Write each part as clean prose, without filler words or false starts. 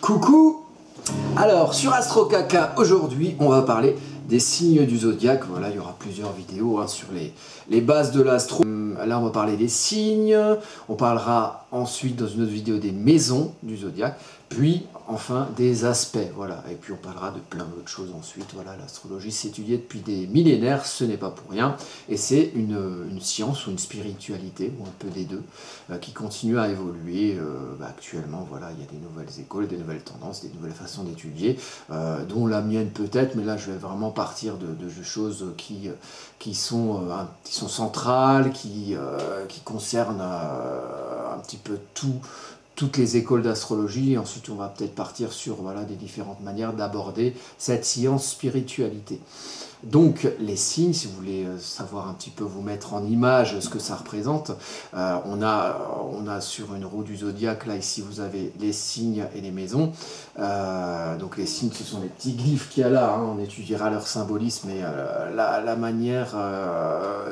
Coucou! Alors, sur Astro Caca, aujourd'hui, on va parler des signes du zodiaque. Voilà, il y aura plusieurs vidéos sur les bases de l'astro. Là, on va parler des signes. On parlera ensuite, dans une autre vidéo, des maisons du zodiaque. Puis, enfin, des aspects. Voilà. Et puis, on parlera de plein d'autres choses ensuite. Voilà, l'astrologie s'est étudiée depuis des millénaires. Ce n'est pas pour rien. Et c'est une science ou une spiritualité, ou un peu des deux, qui continue à évoluer. Actuellement, voilà, il y a des nouvelles écoles, des nouvelles tendances, des nouvelles façons d'étudier, dont la mienne peut-être, mais là, je vais vraiment partir de choses qui sont centrales, qui concernent un petit peu toutes les écoles d'astrologie. Ensuite, on va peut-être partir sur des différentes manières d'aborder cette science spiritualité. Donc, les signes, si vous voulez savoir un petit peu vous mettre en image ce que ça représente, on a sur une roue du zodiaque, là, ici, vous avez les signes et les maisons. Donc, les signes, ce sont les petits glyphes qu'il y a là, hein. On étudiera leur symbolisme et la manière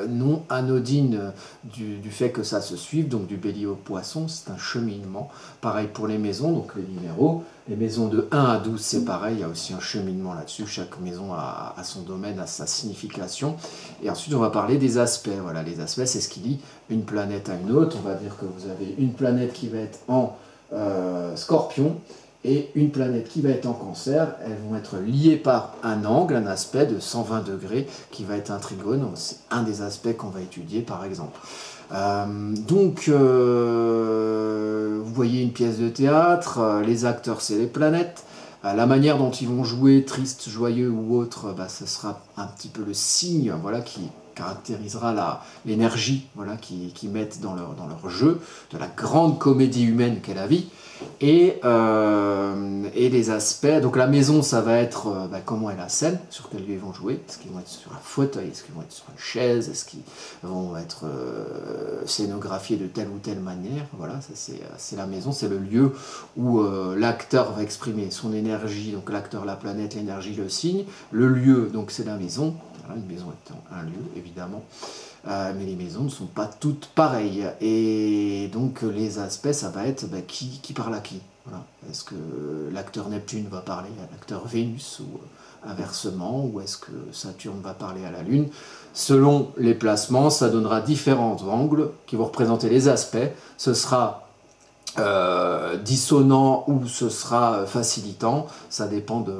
non anodine du fait que ça se suive. Donc, du bélier au poisson, c'est un cheminement. Pareil pour les maisons, donc les numéros. Les maisons de 1 à 12, c'est pareil, il y a aussi un cheminement là-dessus. Chaque maison a son domaine, a sa signification. Et ensuite, on va parler des aspects. Voilà, les aspects, c'est ce qui lie une planète à une autre. On va dire que vous avez une planète qui va être en Scorpion et une planète qui va être en Cancer. Elles vont être liées par un angle, un aspect de 120 degrés qui va être un trigone. C'est un des aspects qu'on va étudier, par exemple. Vous voyez une pièce de théâtre, les acteurs c'est les planètes, la manière dont ils vont jouer, triste, joyeux ou autre, ce sera un petit peu le signe qui caractérisera l'énergie qu'ils mettent dans leur jeu, de la grande comédie humaine qu'est la vie. Et les aspects, donc la maison ça va être comment est la scène, sur quel lieu ils vont jouer, est-ce qu'ils vont être sur un fauteuil, est-ce qu'ils vont être sur une chaise, est-ce qu'ils vont être scénographiés de telle ou telle manière. Voilà, ça c'est la maison, c'est le lieu où l'acteur va exprimer son énergie, donc l'acteur, la planète, l'énergie, le signe. Le lieu, donc c'est la maison, voilà, une maison étant un lieu évidemment. Mais les maisons ne sont pas toutes pareilles. Et donc les aspects, ça va être qui parle à qui. Voilà. Est-ce que l'acteur Neptune va parler à l'acteur Vénus ou inversement, ou est-ce que Saturne va parler à la Lune? Selon les placements, ça donnera différents angles qui vont représenter les aspects. Ce sera dissonant ou ce sera facilitant, ça dépend de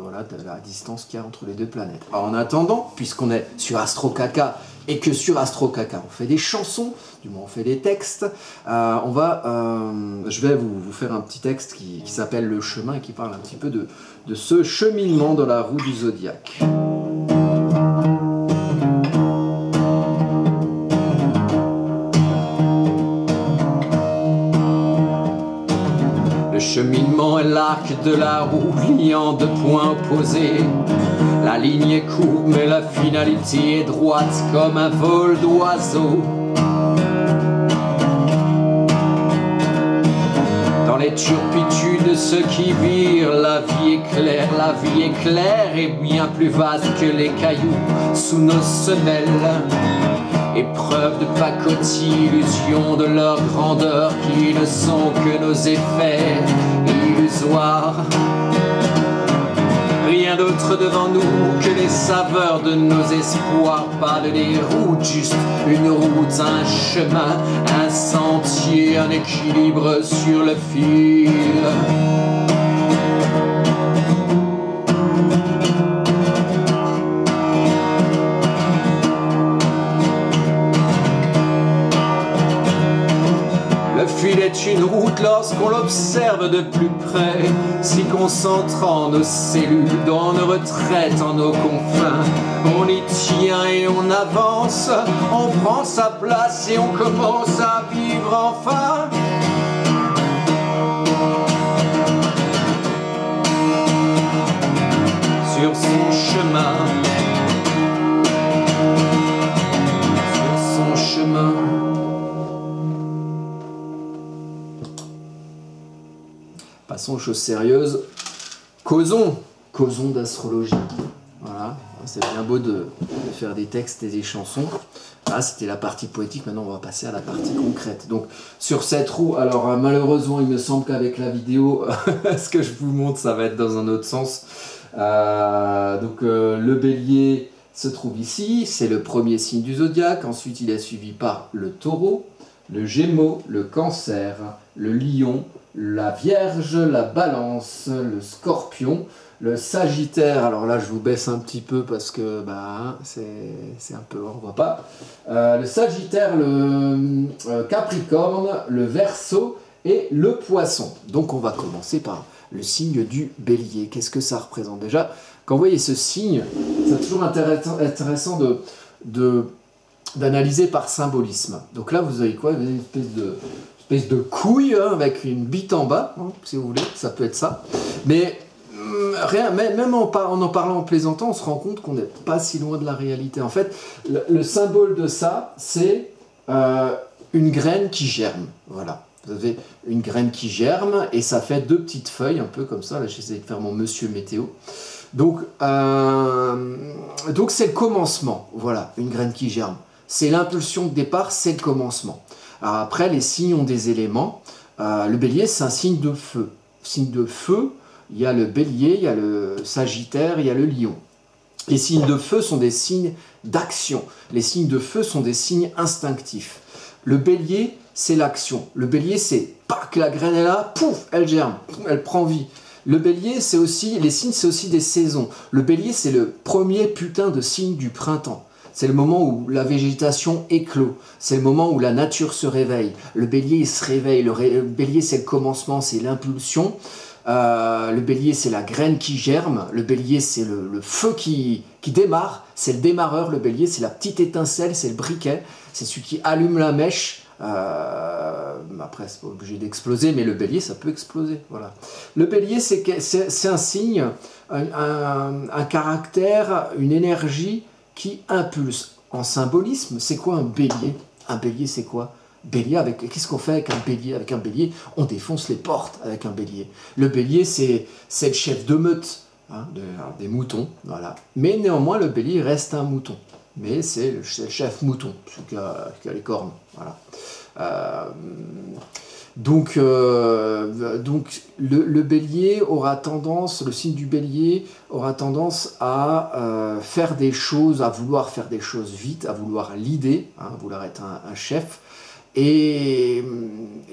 la distance qu'il y a entre les deux planètes. Alors, en attendant, puisqu'on est sur Astro Caca et que sur Astro Caca on fait des chansons, du moins on fait des textes, je vais vous faire un petit texte qui s'appelle Le Chemin et qui parle un petit peu de ce cheminement dans la roue du zodiaque. Le cheminement est l'arc de la roue liant deux points opposés. La ligne est courbe mais la finalité est droite comme un vol d'oiseau. Dans les turpitudes de ceux qui virent, la vie est claire et bien plus vaste que les cailloux sous nos semelles. Épreuve de pacotille, illusion de leur grandeur qui ne sont que nos effets illusoires. Rien d'autre devant nous que les saveurs de nos espoirs. Pas de déroute, juste une route, un chemin, un sentier, un équilibre sur le fil. Le fil est une route lorsqu'on l'observe de plus près, s'y concentrant nos cellules dans nos retraites, en nos confins. On y tient et on avance, on prend sa place et on commence à vivre enfin. Sur son chemin, sur son chemin. Passons aux choses sérieuses. Causons d'astrologie. Voilà. C'est bien beau de faire des textes et des chansons. Là, c'était la partie poétique. Maintenant, on va passer à la partie concrète. Donc, sur cette roue, alors malheureusement, il me semble qu'avec la vidéo, ce que je vous montre, ça va être dans un autre sens. Le bélier se trouve ici. C'est le premier signe du zodiaque. Ensuite, il est suivi par le taureau, le gémeaux, le cancer, le lion, la vierge, la balance, le scorpion, le sagittaire. Alors là je vous baisse un petit peu parce que c'est un peu, on voit pas. Le sagittaire, le capricorne, le verseau et le poisson. Donc on va commencer par le signe du bélier. Qu'est-ce que ça représente? Déjà, quand vous voyez ce signe, c'est toujours intéressant d'analyser par symbolisme. Donc là, vous avez quoi? Vous avez une espèce de couille avec une bite en bas, si vous voulez, ça peut être ça. Mais même en en parlant, en plaisantant, on se rend compte qu'on n'est pas si loin de la réalité. En fait, le symbole de ça, c'est une graine qui germe. Voilà. Vous avez une graine qui germe et ça fait deux petites feuilles, un peu comme ça. Là, j'essaie de faire mon monsieur météo. Donc c'est le commencement. Voilà, une graine qui germe. C'est l'impulsion de départ, c'est le commencement. Alors après, les signes ont des éléments. Le bélier, c'est un signe de feu. Signe de feu, il y a le bélier, il y a le sagittaire, il y a le lion. Les signes de feu sont des signes d'action. Les signes de feu sont des signes instinctifs. Le bélier, c'est l'action. Le bélier, c'est que la graine est là, pouf, elle germe, elle prend vie. Le bélier, c'est aussi, les signes, c'est aussi des saisons. Le bélier, c'est le premier putain de signe du printemps. C'est le moment où la végétation éclot. C'est le moment où la nature se réveille. Le bélier, il se réveille. Le bélier, c'est le commencement, c'est l'impulsion. Le bélier, c'est la graine qui germe. Le bélier, c'est le feu qui démarre. C'est le démarreur. Le bélier, c'est la petite étincelle, c'est le briquet. C'est celui qui allume la mèche. Après, c'est pas obligé d'exploser, mais le bélier, ça peut exploser. Voilà. Le bélier, c'est un signe, un caractère, une énergie qui impulse. En symbolisme, c'est quoi un bélier? Un bélier, c'est quoi? Bélier, qu'est-ce qu'on fait avec un bélier? Avec un bélier, on défonce les portes avec un bélier. Le bélier, c'est le chef de meute, des moutons, voilà. Mais néanmoins, le bélier reste un mouton. Mais c'est le chef mouton, celui qui a les cornes, voilà. Donc le bélier aura tendance, le signe du bélier aura tendance à faire des choses, à vouloir faire des choses vite, à vouloir l'idée, à vouloir être un chef. Et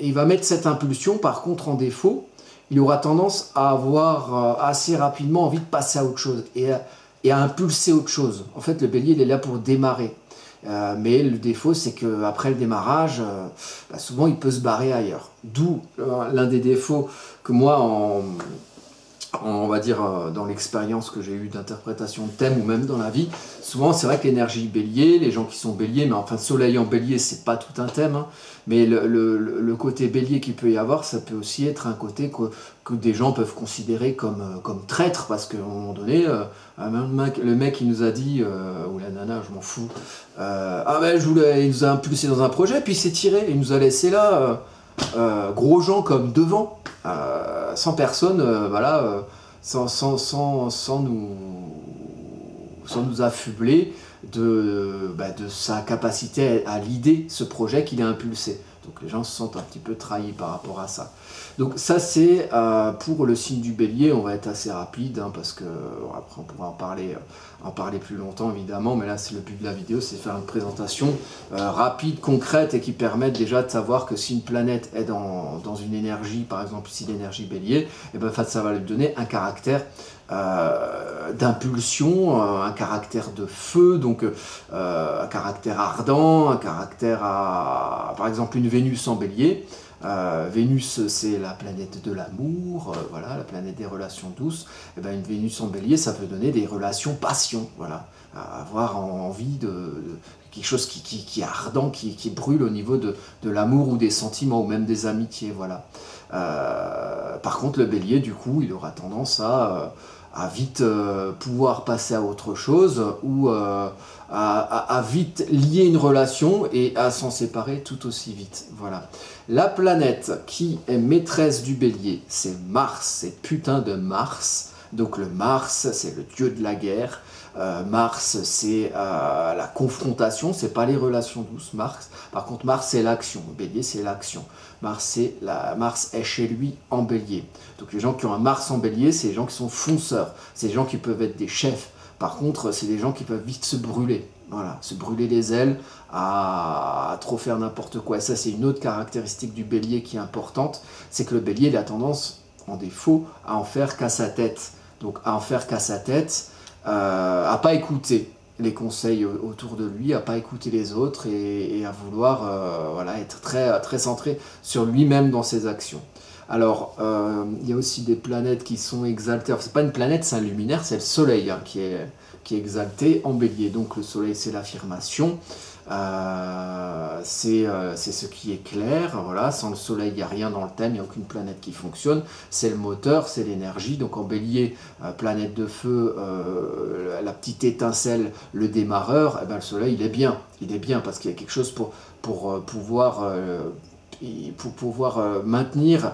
il va mettre cette impulsion, par contre en défaut, il aura tendance à avoir assez rapidement envie de passer à autre chose et à impulser autre chose. En fait, le bélier, il est là pour démarrer. Mais le défaut, c'est qu'après le démarrage, souvent il peut se barrer ailleurs. D'où l'un des défauts que moi, on va dire dans l'expérience que j'ai eue d'interprétation de thème ou même dans la vie, souvent c'est vrai que l'énergie bélier, les gens qui sont béliers, mais enfin soleil en bélier, c'est pas tout un thème, mais le côté bélier qu'il peut y avoir, ça peut aussi être un côté que des gens peuvent considérer comme traître, parce qu'à un moment donné, le mec il nous a dit, ou la nana, je m'en fous, il nous a impulsé dans un projet, puis il s'est tiré, il nous a laissé là, gros gens comme devant, sans personne, voilà, sans nous affubler de sa capacité à l'idée, ce projet qu'il a impulsé. Donc les gens se sentent un petit peu trahis par rapport à ça. Donc ça c'est pour le signe du bélier, on va être assez rapide, parce que après on pourra en parler plus longtemps évidemment, mais là c'est le but de la vidéo, c'est faire une présentation rapide, concrète, et qui permette déjà de savoir que si une planète est dans une énergie, par exemple ici l'énergie bélier, et ben, en fait, ça va lui donner un caractère d'impulsion, un caractère de feu, donc un caractère ardent, un caractère par exemple une Vénus en bélier. Vénus, c'est la planète de l'amour, voilà, la planète des relations douces. Et ben, une Vénus en bélier, ça peut donner des relations passion, voilà, avoir envie de quelque chose qui est ardent, qui brûle au niveau de l'amour ou des sentiments ou même des amitiés, voilà. Par contre, le bélier, du coup, il aura tendance à vite pouvoir passer à autre chose ou à vite lier une relation et à s'en séparer tout aussi vite. Voilà. La planète qui est maîtresse du bélier, c'est Mars, c'est putain de Mars. Donc le Mars, c'est le dieu de la guerre. Mars, c'est la confrontation, c'est pas les relations douces. Mars, par contre, Mars, c'est l'action. Bélier, c'est l'action. Mars est chez lui en Bélier. Donc les gens qui ont un Mars en Bélier, c'est les gens qui sont fonceurs. C'est les gens qui peuvent être des chefs. Par contre, c'est des gens qui peuvent vite se brûler. Voilà, se brûler les ailes, à trop faire n'importe quoi. Et ça, c'est une autre caractéristique du Bélier qui est importante. C'est que le Bélier, il a tendance, en défaut, à en faire qu'à sa tête. Donc à en faire qu'à sa tête, à pas écouter les conseils autour de lui, à pas écouter les autres et à vouloir voilà, être très, très centré sur lui-même dans ses actions. Alors, il y a aussi des planètes qui sont exaltées. C'est pas une planète, c'est un luminaire, c'est le Soleil hein, qui est exalté en Bélier. Donc le Soleil, c'est l'affirmation, c'est ce qui est clair. Voilà. Sans le Soleil, il n'y a rien dans le thème, il n'y a aucune planète qui fonctionne. C'est le moteur, c'est l'énergie. Donc en Bélier, planète de feu, la petite étincelle, le démarreur, eh ben, le Soleil, il est bien. Il est bien parce qu'il y a quelque chose pour pouvoir maintenir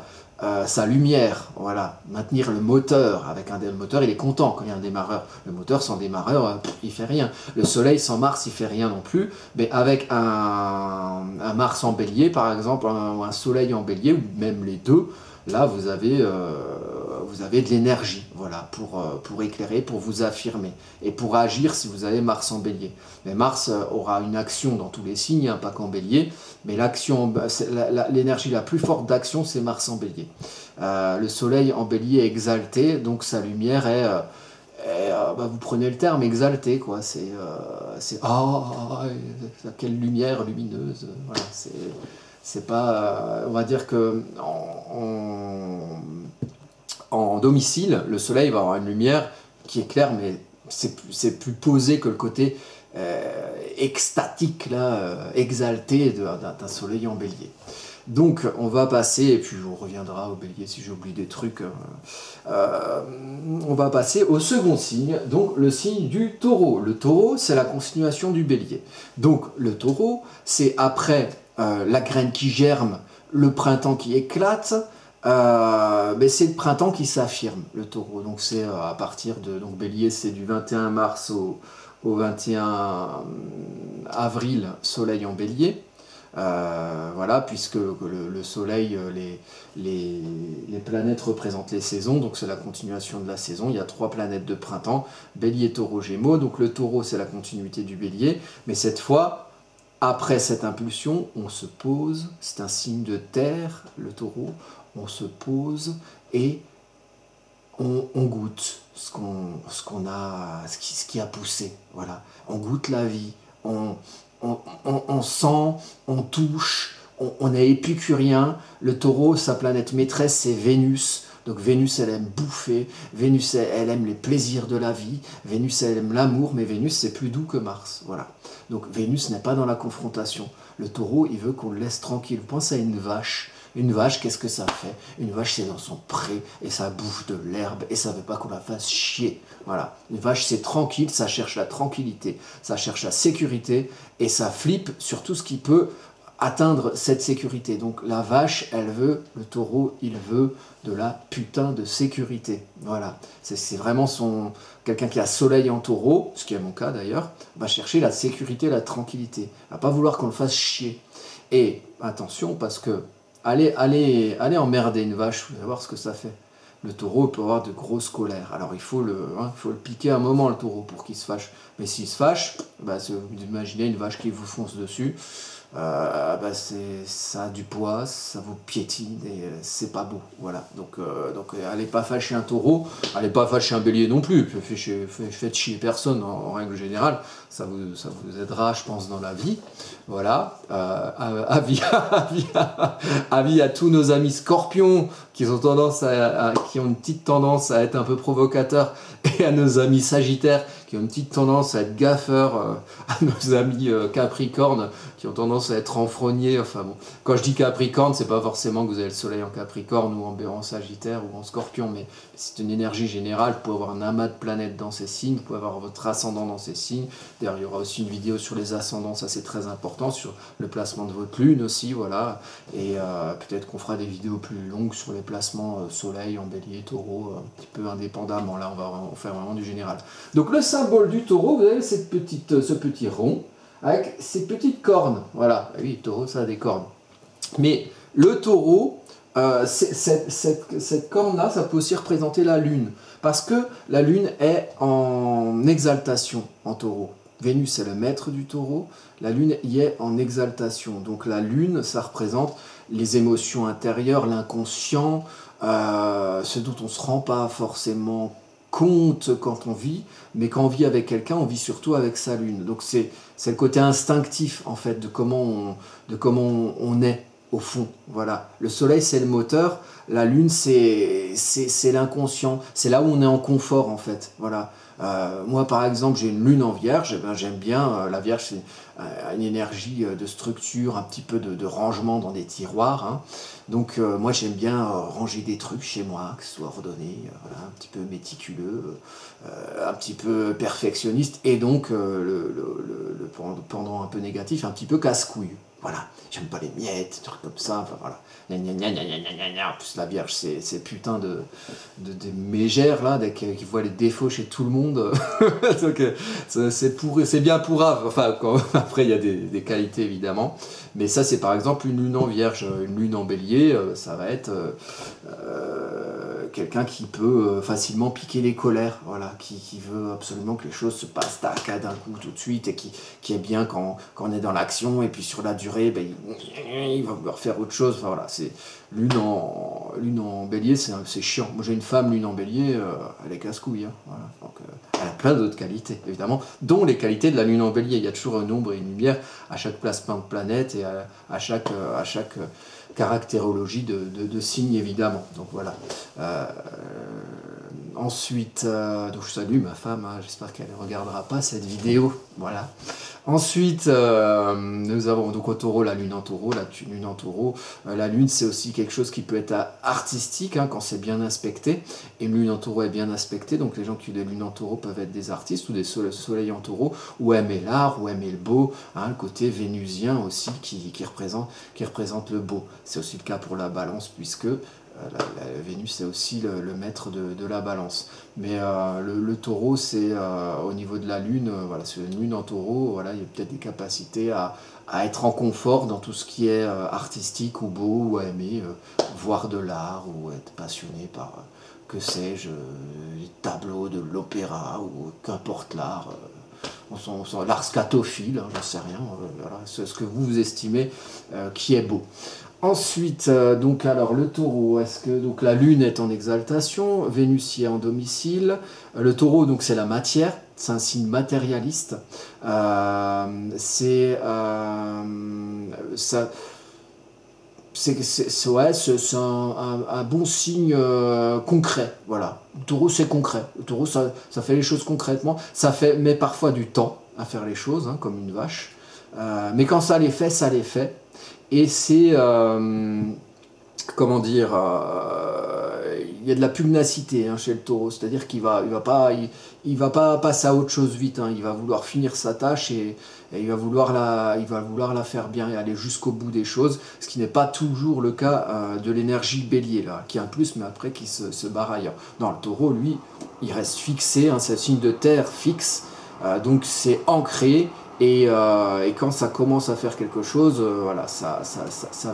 sa lumière, voilà, maintenir le moteur. Avec un moteur, il est content quand il y a un démarreur. Le moteur sans démarreur, il fait rien. Le Soleil sans Mars, il fait rien non plus. Mais avec un Mars en Bélier, par exemple, un Soleil en Bélier, ou même les deux, là, vous avez de l'énergie, voilà, pour éclairer, pour vous affirmer, et pour agir si vous avez Mars en Bélier. Mais Mars aura une action dans tous les signes, hein, pas qu'en Bélier, mais l'énergie la plus forte d'action, c'est Mars en Bélier. Le Soleil en Bélier est exalté, donc sa lumière est... vous prenez le terme exalté, quoi. C'est quelle lumière lumineuse, voilà, c'est pas, on va dire que en domicile, le Soleil va avoir une lumière qui est claire, mais c'est plus posé que le côté extatique, là, exalté d'un Soleil en Bélier. Donc on va passer, et puis on reviendra au Bélier si j'oublie des trucs, on va passer au second signe, donc le signe du Taureau. Le Taureau, c'est la continuation du Bélier. Donc le Taureau, c'est après la graine qui germe, le printemps qui éclate, mais c'est le printemps qui s'affirme, le Taureau. Donc c'est à partir de... Donc Bélier, c'est du 21 mars au 21 avril, Soleil en Bélier. Voilà, puisque le Soleil, les planètes représentent les saisons, donc c'est la continuation de la saison. Il y a 3 planètes de printemps, Bélier, Taureau, Gémeaux. Donc le Taureau, c'est la continuité du Bélier, mais cette fois... Après cette impulsion, on se pose, c'est un signe de terre, le Taureau, on se pose et on goûte ce qui a poussé, voilà. On goûte la vie, on sent, on touche, on est épicurien. Le Taureau, sa planète maîtresse, c'est Vénus. Donc Vénus, elle aime bouffer, Vénus, elle aime les plaisirs de la vie, Vénus, elle aime l'amour, mais Vénus, c'est plus doux que Mars, voilà. Donc Vénus n'est pas dans la confrontation. Le Taureau, il veut qu'on le laisse tranquille. Pense à une vache. Une vache, qu'est-ce que ça fait? Une vache, c'est dans son pré, et ça bouffe de l'herbe, et ça ne veut pas qu'on la fasse chier. Voilà. Une vache, c'est tranquille, ça cherche la tranquillité, ça cherche la sécurité, et ça flippe sur tout ce qui peut atteindre cette sécurité. Donc la vache, elle veut, le Taureau, il veut de la putain de sécurité. Voilà, c'est vraiment quelqu'un qui a Soleil en Taureau, ce qui est mon cas d'ailleurs, va chercher la sécurité, la tranquillité, va pas vouloir qu'on le fasse chier. Et attention, parce que aller emmerder une vache, vous allez voir ce que ça fait. Le Taureau peut avoir de grosses colères. Alors il faut le piquer un moment, le Taureau, pour qu'il se fâche. Mais s'il se fâche, vous imaginez une vache qui vous fonce dessus, ça a du poids, ça vous piétine et c'est pas beau, voilà. Donc allez pas fâcher un Taureau, allez pas fâcher un Bélier non plus. Faites chier personne en règle générale, ça vous aidera, je pense, dans la vie. Voilà. Avis à tous nos amis Scorpions qui ont une petite tendance à être un peu provocateurs, et à nos amis Sagittaires qui ont une petite tendance à être gaffeurs, à nos amis Capricorne, qui ont tendance à être renfrognés. Enfin bon, quand je dis Capricorne, c'est pas forcément que vous avez le soleil en Capricorne ou en Sagittaire ou en Scorpion, mais c'est une énergie générale. Vous pouvez avoir un amas de planètes dans ces signes, vous pouvez avoir votre ascendant dans ces signes. D'ailleurs, il y aura aussi une vidéo sur les ascendants, ça c'est très important, sur le placement de votre lune aussi, voilà. Et peut-être qu'on fera des vidéos plus longues sur les placements soleil en bélier, taureau, un petit peu indépendamment. Là, on va faire vraiment du général. Donc le symbole du taureau, vous avez ce petit rond avec ces petites cornes. Voilà, oui, le taureau, ça a des cornes. Mais le taureau, cette corne-là, ça peut aussi représenter la lune. Parce que la lune est en exaltation en taureau. Vénus est le maître du taureau, la lune y est en exaltation. Donc la lune, ça représente les émotions intérieures, l'inconscient, ce dont on ne se rend pas forcément compte quand on vit, mais quand on vit avec quelqu'un, on vit surtout avec sa lune. Donc c'est le côté instinctif en fait de comment on est au fond. Voilà. Le soleil c'est le moteur, la lune c'est l'inconscient, c'est là où on est en confort en fait. Voilà. Moi par exemple j'ai une lune en vierge, ben, j'aime bien, la vierge c'est une énergie de structure, un petit peu de rangement dans des tiroirs, hein. Donc moi j'aime bien ranger des trucs chez moi, que ce soit ordonné, voilà, un petit peu méticuleux, un petit peu perfectionniste, et donc pendant un peu négatif, un petit peu casse-couille. Voilà, j'aime pas les miettes, des trucs comme ça, enfin voilà. En plus la Vierge, c'est putain de mégères là, qui voient les défauts chez tout le monde. Donc c'est bien pour Ave. Enfin, après il y a des qualités évidemment. Mais ça c'est par exemple une lune en Vierge, une lune en Bélier, ça va être quelqu'un qui peut facilement piquer les colères, voilà, qui veut absolument que les choses se passent d'un coup tout de suite et qui est bien quand on est dans l'action, et puis sur la durée, ben, il va vouloir faire autre chose. Enfin, voilà, c'est lune en Bélier, c'est chiant. Moi j'ai une femme lune en Bélier, elle est casse-couille, hein, voilà. Donc, elle a plein d'autres qualités évidemment, dont les qualités de la lune en Bélier. Il y a toujours une ombre et une lumière à chaque placement de planète et à chaque caractérologie de signes évidemment. Donc voilà. Ensuite, donc je salue ma femme, hein, j'espère qu'elle ne regardera pas cette vidéo. Voilà. Ensuite, nous avons donc au taureau la lune en taureau, la lune c'est aussi quelque chose qui peut être artistique, hein, quand c'est bien aspecté, et une lune en taureau est bien aspectée, donc les gens qui ont des lunes en taureau peuvent être des artistes ou des soleils en taureau, ou aimer l'art, ou aimer le beau, hein, le côté vénusien aussi qui représente le beau. C'est aussi le cas pour la balance, puisque la Vénus est aussi le maître de la balance. Mais le taureau, c'est au niveau de la lune, voilà, c'est une lune en taureau, voilà, il y a peut-être des capacités à être en confort dans tout ce qui est artistique ou beau, ou à aimer voir de l'art, ou être passionné par, que sais-je, les tableaux de l'opéra, ou qu'importe l'art. L'art scatophile, hein, j'en sais rien, voilà, c'est ce que vous estimez qui est beau. Ensuite, donc alors le taureau, est-ce que donc la lune est en exaltation, Vénus y est en domicile, le taureau donc c'est la matière, c'est un signe matérialiste, c'est un bon signe concret, voilà. Le taureau c'est concret, le taureau ça fait les choses concrètement, ça met parfois du temps à faire les choses, hein, comme une vache, mais quand ça les fait, ça les fait. Et c'est, comment dire, il y a de la pugnacité, hein, chez le taureau, c'est-à-dire qu'il va pas passer à autre chose vite, hein, il va vouloir finir sa tâche et il va vouloir la faire bien et aller jusqu'au bout des choses, ce qui n'est pas toujours le cas de l'énergie bélier, là, qui a un plus, mais après qui se barre ailleurs. Non, le taureau, lui, il reste fixé, hein, c'est un signe de terre fixe, donc c'est ancré. Et quand ça commence à faire quelque chose, voilà, ça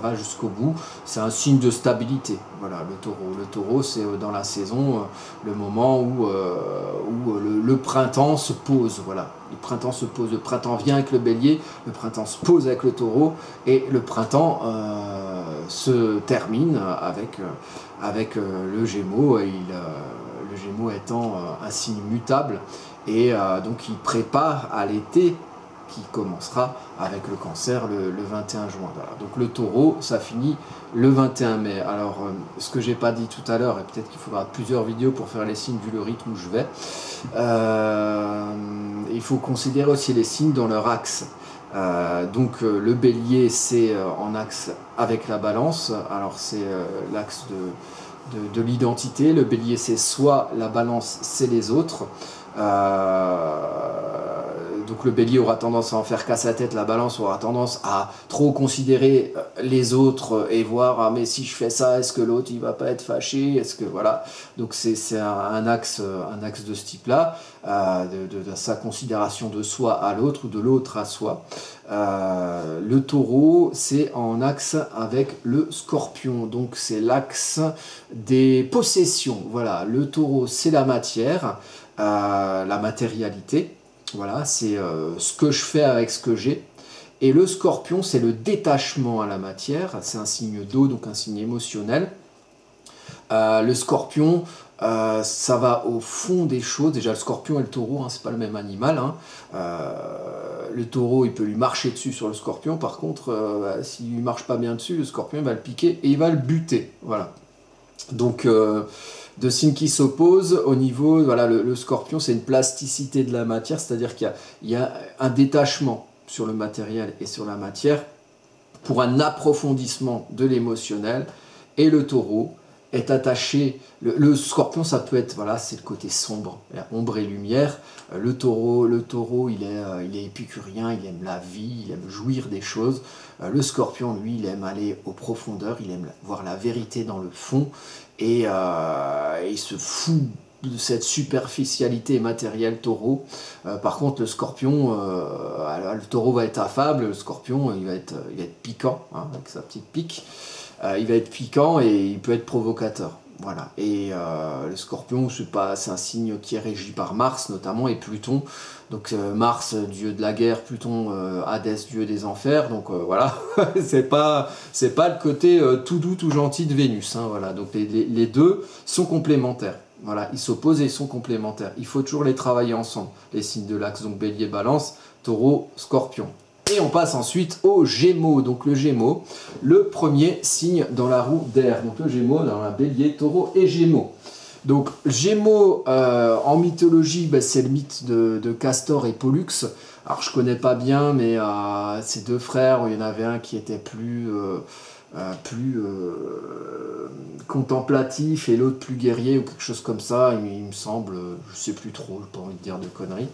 va jusqu'au bout. C'est un signe de stabilité. Voilà, le taureau. Le taureau, c'est dans la saison le moment où le printemps se pose. Voilà, le printemps se pose. Le printemps vient avec le bélier, le printemps se pose avec le taureau, et le printemps se termine avec le Gémeaux. Le Gémeaux étant un signe mutable, et donc il prépare à l'été. qui commencera avec le Cancer le 21 juin. Voilà. Donc le Taureau, ça finit le 21 mai. Alors, ce que j'ai pas dit tout à l'heure, et peut-être qu'il faudra plusieurs vidéos pour faire les signes vu le rythme où je vais, il faut considérer aussi les signes dans leur axe. Donc le Bélier, c'est en axe avec la Balance. Alors c'est l'axe de l'identité. Le Bélier, c'est soit la Balance, c'est les autres. Donc le Bélier aura tendance à en faire qu'à sa tête, la Balance aura tendance à trop considérer les autres et voir ah mais si je fais ça, est-ce que l'autre il va pas être fâché, est-ce que voilà. Donc c'est un axe de ce type-là, de sa considération de soi à l'autre ou de l'autre à soi. Le Taureau, c'est en axe avec le Scorpion, donc c'est l'axe des possessions. Voilà, le Taureau, c'est la matière, la matérialité. Voilà, c'est ce que je fais avec ce que j'ai. Et le Scorpion, c'est le détachement à la matière. C'est un signe d'eau, donc un signe émotionnel. Le Scorpion, ça va au fond des choses. Déjà, le Scorpion et le Taureau, hein, c'est pas le même animal. Hein. Le Taureau, il peut lui marcher dessus sur le Scorpion. Par contre, s'il ne marche pas bien dessus, le Scorpion va le piquer et il va le buter. Voilà. Donc, de signes qui s'opposent au niveau, voilà, le Scorpion, c'est une plasticité de la matière, c'est-à-dire qu'il y a un détachement sur le matériel et sur la matière pour un approfondissement de l'émotionnel. Et le Taureau est attaché, le Scorpion, ça peut être, voilà, c'est le côté sombre, ombre et lumière. Le taureau il est épicurien, il aime la vie, il aime jouir des choses. Le Scorpion, lui, il aime aller aux profondeurs, il aime voir la vérité dans le fond, et il se fout de cette superficialité matérielle Taureau. Par contre, le Scorpion, le Taureau va être affable, le Scorpion, il va être piquant, hein, avec sa petite pique. Il va être piquant et il peut être provocateur. Voilà. Et le Scorpion, c'est un signe qui est régi par Mars notamment et Pluton. Donc Mars, dieu de la guerre, Pluton, Hadès, dieu des enfers. Donc voilà, c'est pas le côté tout doux, tout gentil de Vénus. Hein, voilà. Donc les deux sont complémentaires. Voilà, ils s'opposent et ils sont complémentaires. Il faut toujours les travailler ensemble. Les signes de l'axe, donc Bélier, Balance, Taureau, Scorpion. Et on passe ensuite aux Gémeaux. Donc le Gémeaux, le premier signe dans la roue d'air. Donc le Gémeaux dans la Bélier, Taureau et Gémeaux. Donc Gémeaux, en mythologie, c'est le mythe de Castor et Pollux. Alors je connais pas bien, mais ces deux frères, il y en avait un qui était plus contemplatif et l'autre plus guerrier ou quelque chose comme ça, il me semble, je sais plus trop, j'ai pas envie de dire de conneries.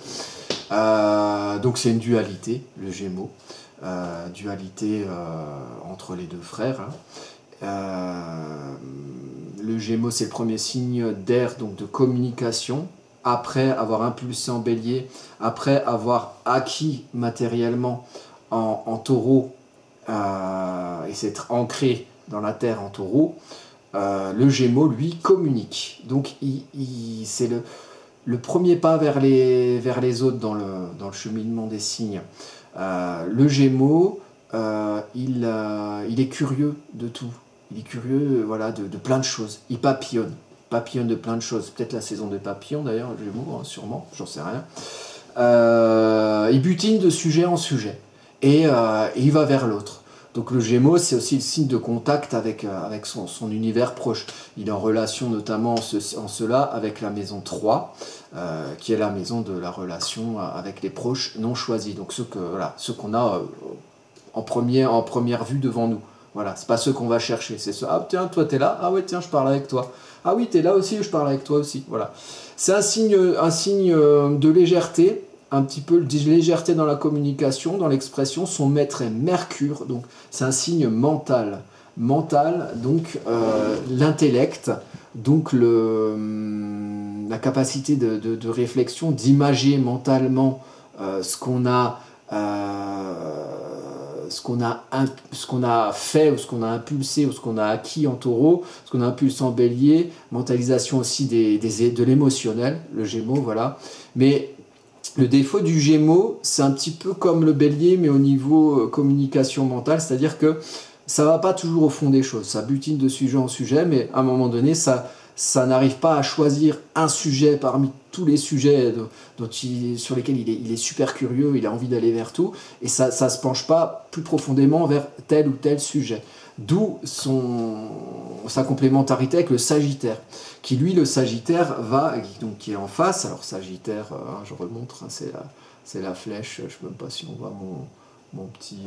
Donc c'est une dualité, le Gémeaux, dualité entre les deux frères. Hein. Le Gémeaux, c'est le premier signe d'air, donc de communication. Après avoir impulsé en Bélier, après avoir acquis matériellement en Taureau, et s'être ancré dans la terre en Taureau, le Gémeaux, lui, communique. Donc c'est le premier pas vers les autres dans le cheminement des signes. Le Gémeaux, il est curieux de tout. Il est curieux, voilà, de plein de choses. Il papillonne de plein de choses. Peut-être la saison des papillons d'ailleurs, le Gémeaux, hein, sûrement, j'en sais rien. Il butine de sujet en sujet. Et il va vers l'autre. Donc le Gémeaux, c'est aussi le signe de contact avec son univers proche. Il est en relation notamment en cela avec la maison 3, qui est la maison de la relation avec les proches non choisis. Donc ceux qu'on a en première vue devant nous. Voilà, c'est pas ceux qu'on va chercher, c'est ceux, ah tiens, toi t'es là, ah ouais tiens, je parle avec toi. Ah oui, t'es là aussi, je parle avec toi aussi. Voilà. C'est un signe de légèreté, un petit peu de légèreté dans la communication, dans l'expression. Son maître est Mercure, donc c'est un signe mental. Mental, donc l'intellect, donc la capacité de réflexion, d'imager mentalement ce qu'on a fait, ou ce qu'on a impulsé, ou ce qu'on a acquis en Taureau, ce qu'on a impulsé en Bélier, mentalisation aussi de l'émotionnel, le Gémeaux, voilà. Mais le défaut du Gémeaux, c'est un petit peu comme le Bélier, mais au niveau communication mentale, c'est-à-dire que ça va pas toujours au fond des choses, ça butine de sujet en sujet, mais à un moment donné, ça ça n'arrive pas à choisir un sujet parmi tous les sujets sur lesquels il est super curieux, il a envie d'aller vers tout, et ça ne se penche pas plus profondément vers tel ou tel sujet. D'où sa complémentarité avec le Sagittaire, qui lui, le Sagittaire, qui est en face. Alors Sagittaire, je remontre, hein, c'est la flèche, je ne sais même pas si on voit mon petit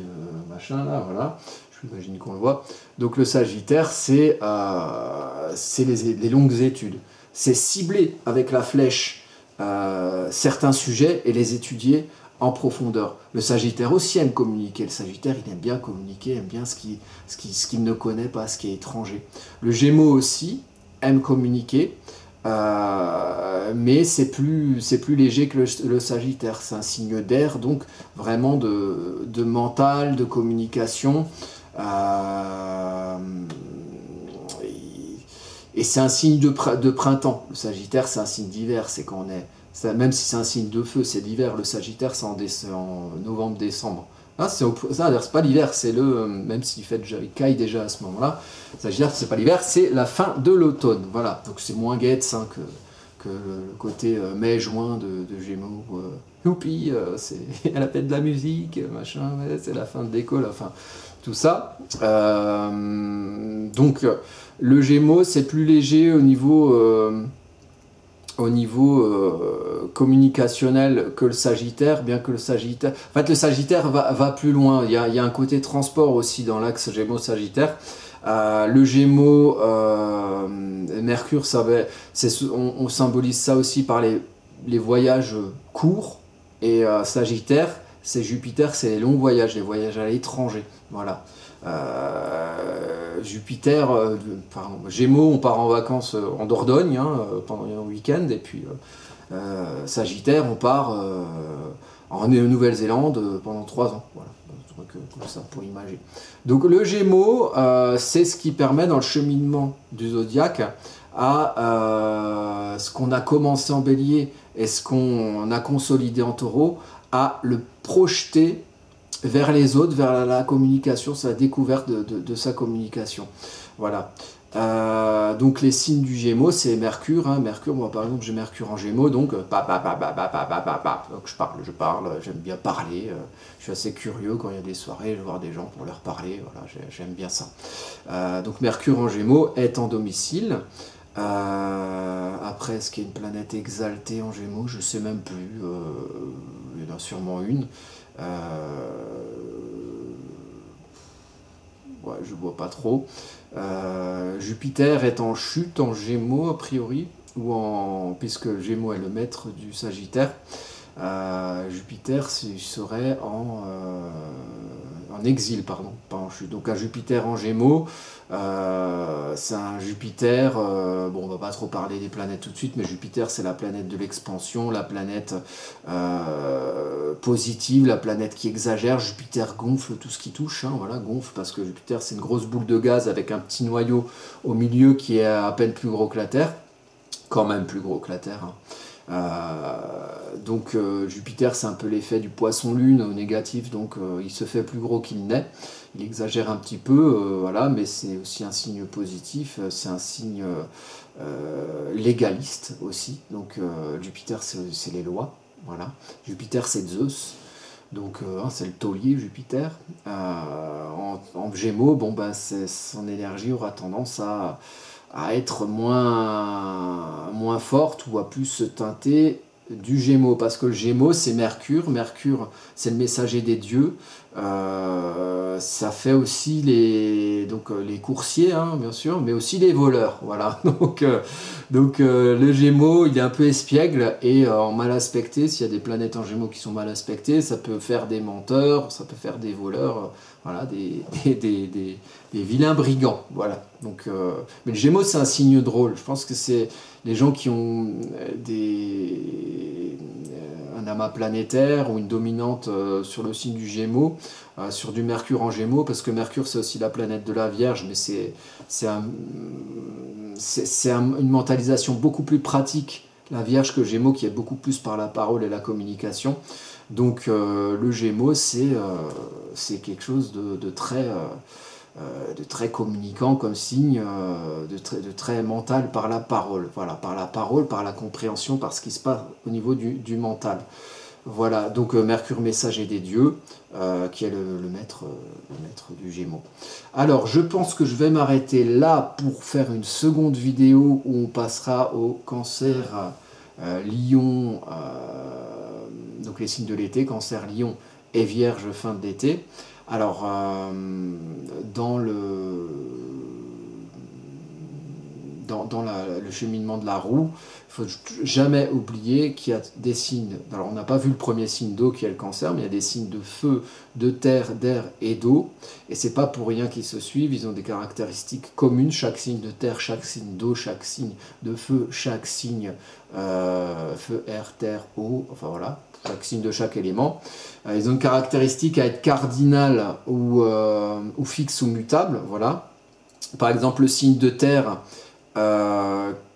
machin là, voilà, j'imagine qu'on le voit. Donc le Sagittaire, c'est les longues études. C'est cibler avec la flèche certains sujets et les étudier en profondeur. Le Sagittaire aussi aime communiquer. Le Sagittaire, il aime bien communiquer, aime bien ce qu'il ne connaît pas, ce qui est étranger. Le Gémeaux aussi aime communiquer, mais c'est plus léger que le Sagittaire. C'est un signe d'air, donc vraiment de mental, de communication. Et c'est un signe de printemps. Le Sagittaire, c'est un signe d'hiver. C'est quand on est... Même si c'est un signe de feu, c'est l'hiver. Le Sagittaire, c'est en novembre-décembre. Là, c'est pas l'hiver, c'est même s'il caille déjà à ce moment-là. Le Sagittaire, c'est pas l'hiver, c'est la fin de l'automne. Voilà, donc c'est moins gai que le côté mai-juin de Gémeaux. Youpi, c'est elle appelle de la musique, machin, c'est la fin de l'école, enfin, tout ça. Donc, le Gémeaux, c'est plus léger au niveau communicationnel que le Sagittaire, bien que le Sagittaire... En fait, le Sagittaire va plus loin. Il y a un côté transport aussi dans l'axe Gémeaux-Sagittaire. Le Gémeaux, Mercure, on symbolise ça aussi par les voyages courts. Et Sagittaire, c'est Jupiter, c'est les longs voyages, les voyages à l'étranger. Voilà. Gémeaux, on part en vacances en Dordogne pendant un week-end, et puis Sagittaire, on part en Nouvelle-Zélande pendant 3 ans. Voilà, un truc comme ça pour imaginer. Donc le Gémeaux, c'est ce qui permet dans le cheminement du zodiaque à ce qu'on a commencé en Bélier et ce qu'on a consolidé en Taureau, à le projeter vers les autres, vers la communication, sa découverte de sa communication. Voilà. Donc les signes du Gémeaux, c'est Mercure. Mercure, moi par exemple, j'ai Mercure en Gémeaux, donc donc je parle, j'aime bien parler. Je suis assez curieux quand il y a des soirées, je vais voir des gens pour leur parler. Voilà, j'aime bien ça. Donc Mercure en Gémeaux est en domicile. Après, est-ce qu'il y a une planète exaltée en Gémeaux? Je sais même plus. Il y en a sûrement une. Ouais, je vois pas trop. Jupiter est en chute en Gémeaux a priori, puisque Gémeaux est le maître du Sagittaire. Jupiter serait en exil, pardon, pas en chute. Donc un Jupiter en Gémeaux, c'est un Jupiter, bon, on va pas trop parler des planètes tout de suite, mais Jupiter, c'est la planète de l'expansion, la planète positive, la planète qui exagère. Jupiter gonfle tout ce qui touche, voilà, gonfle, parce que Jupiter, c'est une grosse boule de gaz avec un petit noyau au milieu qui est à peine plus gros que la Terre, quand même plus gros que la Terre, donc Jupiter, c'est un peu l'effet du poisson-lune au négatif, donc il se fait plus gros qu'il n'est, il exagère un petit peu, voilà, mais c'est aussi un signe positif, c'est un signe légaliste aussi, donc Jupiter, c'est les lois, voilà. Jupiter, c'est Zeus, donc c'est le taulier Jupiter. En Gémeaux, bon, son énergie aura tendance à être moins forte ou à plus se teinter du Gémeaux, parce que le Gémeaux, c'est Mercure. Mercure, c'est le messager des dieux. Ça fait aussi les coursiers, bien sûr, mais aussi les voleurs. Voilà. Donc le Gémeaux, il est un peu espiègle et en mal aspecté. S'il y a des planètes en Gémeaux qui sont mal aspectées, ça peut faire des menteurs, ça peut faire des voleurs, voilà, des vilains brigands. Voilà. Donc, mais le Gémeaux, c'est un signe drôle. Je pense que c'est les gens qui ont un amas planétaire ou une dominante sur le signe du Gémeaux, sur du Mercure en Gémeaux, parce que Mercure, c'est aussi la planète de la Vierge, mais c'est une mentalisation beaucoup plus pratique, la Vierge, que Gémeaux, qui est beaucoup plus par la parole et la communication. Donc le Gémeaux, c'est quelque chose de très de très communicant comme signe, de très mental par la parole. Voilà, par la parole, par la compréhension, par ce qui se passe au niveau du mental. Voilà, donc Mercure messager des dieux, qui est le maître du Gémeaux. Alors, je pense que je vais m'arrêter là pour faire une seconde vidéo où on passera au Cancer, Lion, donc les signes de l'été, Cancer, Lion et Vierge fin de l'été. Alors, dans le cheminement de la roue, il ne faut jamais oublier qu'il y a des signes. Alors, on n'a pas vu le premier signe d'eau qui est le Cancer, mais il y a des signes de feu, de terre, d'air et d'eau. Et c'est pas pour rien qu'ils se suivent. Ils ont des caractéristiques communes. Chaque signe de terre, chaque signe d'eau, chaque signe de feu, chaque signe feu, air, terre, eau. Enfin voilà, chaque signe de chaque élément. Ils ont une caractéristique à être cardinal ou fixe ou mutable. Voilà. Par exemple, le signe de terre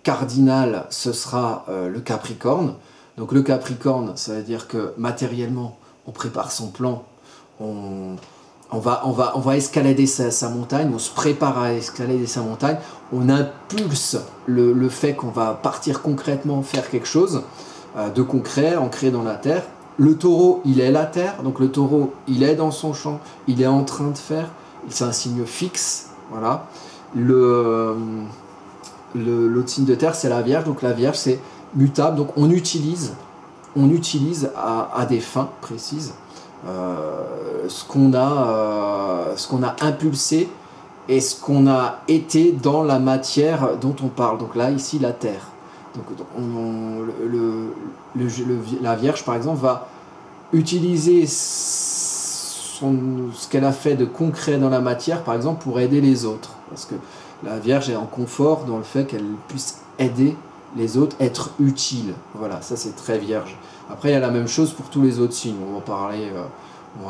cardinal, ce sera le Capricorne. Donc le Capricorne, ça veut dire que matériellement, on prépare son plan, on va escalader sa montagne, on se prépare à escalader sa montagne, on impulse le fait qu'on va partir concrètement faire quelque chose de concret, ancré dans la terre. Le taureau, il est la terre, donc le taureau, il est dans son champ, il est en train de faire, c'est un signe fixe, voilà. L'autre signe de terre, c'est la Vierge, donc la Vierge, c'est mutable, donc on utilise à des fins précises ce qu'on a impulsé et ce qu'on a été dans la matière dont on parle. Donc là, ici, la terre. Donc la Vierge, par exemple, va utiliser ce qu'elle a fait de concret dans la matière, par exemple, pour aider les autres. Parce que la Vierge est en confort dans le fait qu'elle puisse aider les autres, être utile. Voilà, ça c'est très Vierge. Après, il y a la même chose pour tous les autres signes. On va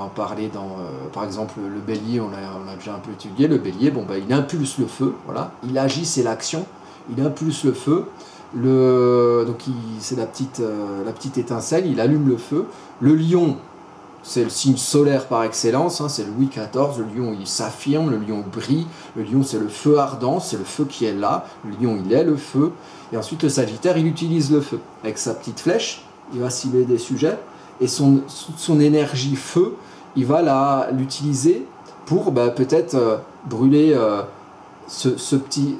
en parler dans, par exemple, le Bélier, on a déjà un peu étudié. Le Bélier, bon, bah, il impulse le feu, voilà. Il agit, c'est l'action. Il impulse le feu. Donc c'est la petite étincelle, il allume le feu. Le Lion, c'est le signe solaire par excellence, hein, c'est Louis XIV, le lion il s'affirme, le lion brille, le lion c'est le feu ardent, c'est le feu qui est là, le lion il est le feu, et ensuite le Sagittaire il utilise le feu, avec sa petite flèche, il va cibler des sujets, et son énergie feu, il va l'utiliser pour peut-être brûler ce petit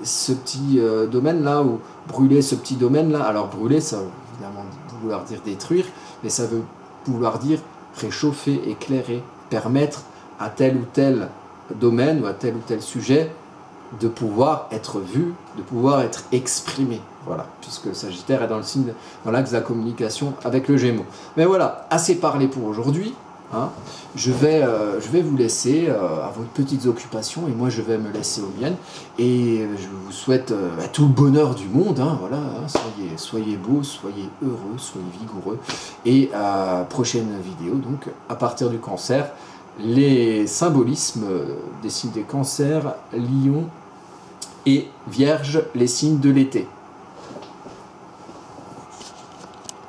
domaine-là, ou brûler ce petit domaine-là. Alors brûler, ça veut évidemment vouloir dire détruire, mais ça veut vouloir dire réchauffer, éclairer, permettre à tel ou tel domaine ou à tel ou tel sujet de pouvoir être vu, de pouvoir être exprimé. Voilà, puisque le Sagittaire est dans l'axe de la communication avec le Gémeaux. Mais voilà, assez parlé pour aujourd'hui. Hein. Je vais vous laisser à vos petites occupations et moi je vais me laisser aux miennes. Et je vous souhaite tout le bonheur du monde. Hein, voilà, hein, soyez beaux, soyez heureux, soyez vigoureux. Et prochaine vidéo, donc à partir du Cancer, les symbolismes des signes des Cancers, Lion et Vierge, les signes de l'été.